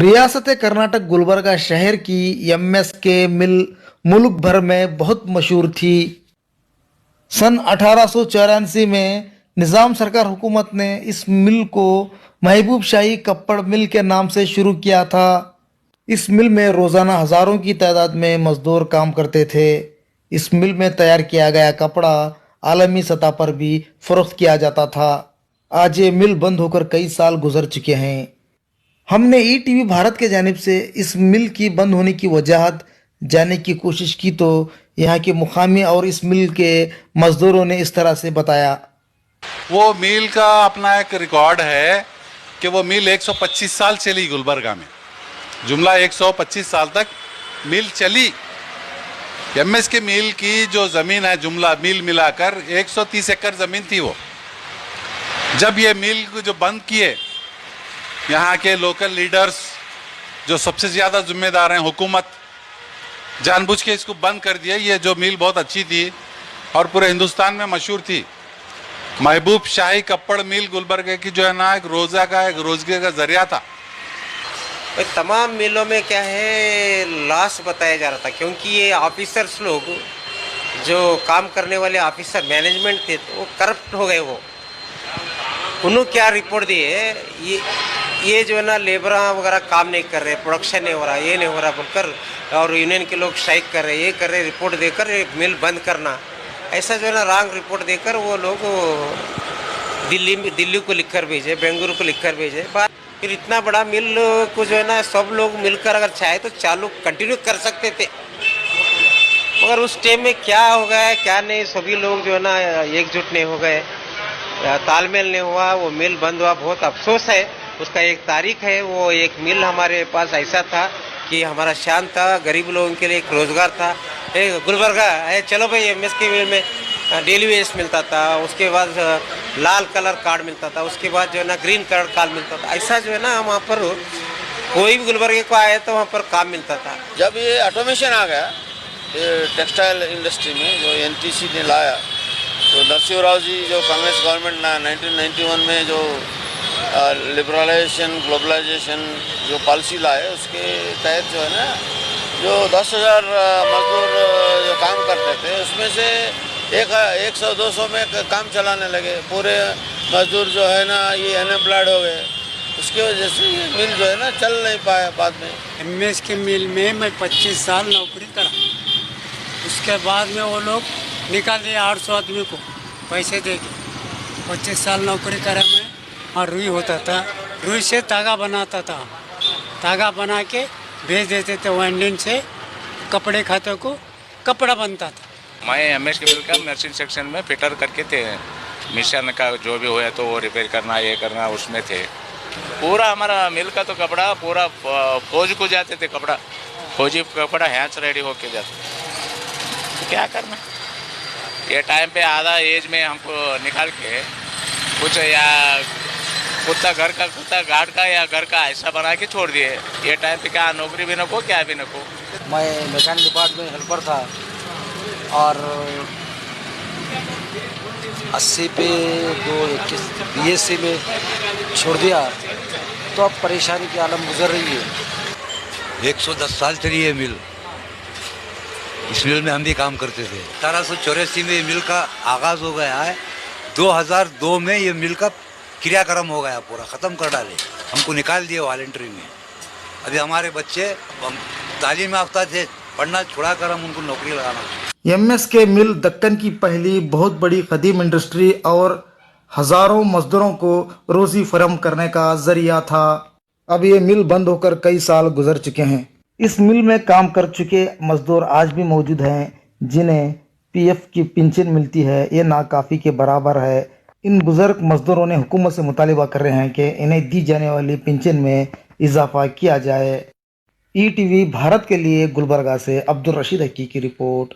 रियासत कर्नाटक गुलबर्गा शहर की एमएसके मिल मुल्क भर में बहुत मशहूर थी। सन 1884 में निज़ाम सरकार हुकूमत ने इस मिल को महबूब शाही कपड़ मिल के नाम से शुरू किया था। इस मिल में रोज़ाना हज़ारों की तादाद में मज़दूर काम करते थे। इस मिल में तैयार किया गया कपड़ा आलमी सतह पर भी फ़रोख्त किया जाता था। आज ये मिल बंद होकर कई साल गुजर चुके हैं। हमने ईटीवी भारत के जानिब से इस मिल की बंद होने की वजह जानने की कोशिश की तो यहाँ के मुकामी और इस मिल के मजदूरों ने इस तरह से बताया। वो मिल का अपना एक रिकॉर्ड है कि वो मिल 125 साल चली गुलबर्गा में। जुमला 125 साल तक मिल चली। एमएस के मिल की जो ज़मीन है जुमला मिल मिलाकर 130 एकड़ ज़मीन थी। वो जब ये मिल को जो बंद किए, यहाँ के लोकल लीडर्स जो सबसे ज़्यादा जिम्मेदार हैं, हुकूमत जानबूझ के इसको बंद कर दिया। ये जो मिल बहुत अच्छी थी और पूरे हिंदुस्तान में मशहूर थी। महबूब शाही कपड़ मिल गुलबर्गा की जो है ना, एक रोजगार का जरिया था। तमाम मिलों में क्या है, लॉस बताया जा रहा था, क्योंकि ये ऑफिसर्स लोग जो काम करने वाले ऑफिसर मैनेजमेंट थे तो वो करप्ट हो गए। वो उन्होंने क्या रिपोर्ट दी है, ये जो है ना लेबर वगैरह काम नहीं कर रहे, प्रोडक्शन नहीं हो रहा, ये नहीं हो रहा बोलकर, और यूनियन के लोग स्ट्राइक कर रहे, ये कर रहे, रिपोर्ट देकर मिल बंद करना, ऐसा जो है ना रॉन्ग रिपोर्ट देकर वो लोग दिल्ली को लिखकर भेजे, बेंगलुरु को लिखकर भेजे। फिर इतना बड़ा मिल को जो है ना सब लोग मिलकर अगर चाहे तो चालू कंटिन्यू कर सकते थे, मगर उस टाइम में क्या हो गया क्या नहीं, सभी लोग जो है ना एकजुट नहीं हो गए, तालमेल नहीं हुआ, वो मिल बंद हुआ। बहुत अफसोस है। उसका एक तारीख है। वो एक मिल हमारे पास ऐसा था कि हमारा शान था, गरीब लोगों के लिए एक रोज़गार था। गुलबर्गा चलो भाई, एमएस के मिल में डेली वेज मिलता था, उसके बाद लाल कलर कार्ड मिलता था, उसके बाद जो है ना ग्रीन कलर कार्ड मिलता था। ऐसा जो है ना वहाँ पर कोई भी गुलबर्गे को आया तो वहाँ पर काम मिलता था। जब ये ऑटोमेशन आ गया टेक्सटाइल इंडस्ट्री में, जो एनटीसी ने लाया, तो नरसिंह राव जी जो कांग्रेस गवर्नमेंट 1991 में जो लिबरलाइजेशन ग्लोबलाइजेशन जो पॉलिसी लाए, उसके तहत जो है ना जो 10,000 मजदूर जो काम करते थे उसमें से 100-200 में काम चलाने लगे। पूरे मजदूर जो है ना ये अनएम्प्लॉयड हो गए। उसकी वजह से ये मिल जो है ना चल नहीं पाया। बाद में एमएस के मिल में मैं 25 साल नौकरी करा। उसके बाद में वो लोग निकाल दिए 800 आदमी को पैसे दे के। 25 साल नौकरी करा मैं, और रुई होता था, रुई से धागा बनाता था, धागा बना के भेज देते थे वाइंडिंग से, कपड़े खाते को कपड़ा बनता था। मैं एमएस के मिल का नर्सिंग सेक्शन में फिटर करके थे। मिशन का जो भी हुआ तो वो रिपेयर करना, ये करना, उसमें थे। पूरा हमारा मिल का तो कपड़ा पूरा फौज को जाते थे, कपड़ा फौजी कपड़ा हैंड्स रेडी होके जाते। तो क्या करना, ये टाइम पे आधा एज में हमको निकाल के कुछ या कुत्ता गार्ड का या घर का ऐसा बना के छोड़ दिए। ये टाइम पे क्या नौकरी भी न को, क्या भी न को। मैं मैकेनिक डिपार्टमेंट हेल्पर था और 80 पे 221 बीएससी में छोड़ दिया, तो अब परेशानी की आलम गुजर रही है। 110 साल चली है मिल। इस मिल में हम भी काम करते थे। 1884 में ये मिल का आगाज हो गया है। 2002 में ये मिल का क्रियाक्रम हो गया, पूरा ख़त्म कर डाले, हमको निकाल दिए वॉलंटरी में। अभी हमारे बच्चे तालीम याफ्ता थे, पढ़ना छुड़ा कर हम उनको नौकरी लगाना। एमएसके मिल दक्कन की पहली बहुत बड़ी कदीम इंडस्ट्री और हज़ारों मजदूरों को रोज़ी फराहम करने का जरिया था। अब ये मिल बंद होकर कई साल गुजर चुके हैं। इस मिल में काम कर चुके मजदूर आज भी मौजूद हैं, जिन्हें पीएफ की पेंशन मिलती है। ये नाकाफ़ी के बराबर है। इन बुजुर्ग मजदूरों ने हुकूमत से मुतालिबा कर रहे हैं कि इन्हें दी जाने वाली पेंशन में इजाफा किया जाए। ईटीवी भारत के लिए गुलबर्गा से अब्दुल रशीद हकी की रिपोर्ट।